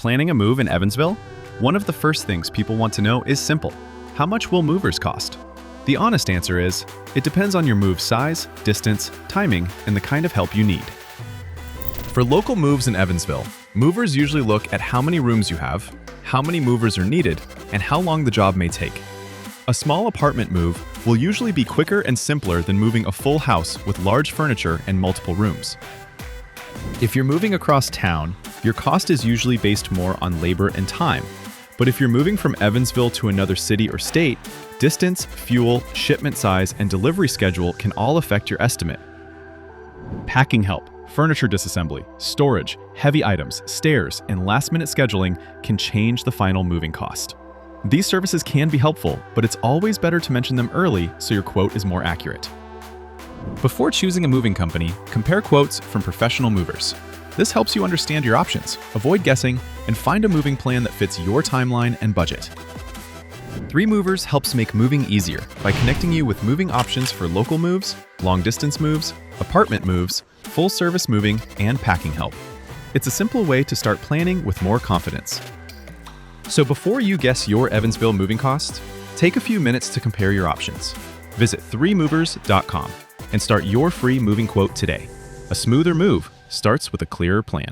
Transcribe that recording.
planning a move in Evansville, one of the first things people want to know is simple. How much will movers cost? The honest answer is, it depends on your move size, distance, timing, and the kind of help you need. For local moves in Evansville, movers usually look at how many rooms you have, how many movers are needed, and how long the job may take. A small apartment move will usually be quicker and simpler than moving a full house with large furniture and multiple rooms. If you're moving across town, your cost is usually based more on labor and time. But if you're moving from Evansville to another city or state, distance, fuel, shipment size, and delivery schedule can all affect your estimate. Packing help, furniture disassembly, storage, heavy items, stairs, and last-minute scheduling can change the final moving cost. These services can be helpful, but it's always better to mention them early so your quote is more accurate. Before choosing a moving company, compare quotes from professional movers. This helps you understand your options, avoid guessing, and find a moving plan that fits your timeline and budget. 3 Movers helps make moving easier by connecting you with moving options for local moves, long-distance moves, apartment moves, full-service moving, and packing help. It's a simple way to start planning with more confidence. So before you guess your Evansville moving cost, take a few minutes to compare your options. Visit 3movers.com and start your free moving quote today. A smoother move starts with a clearer plan.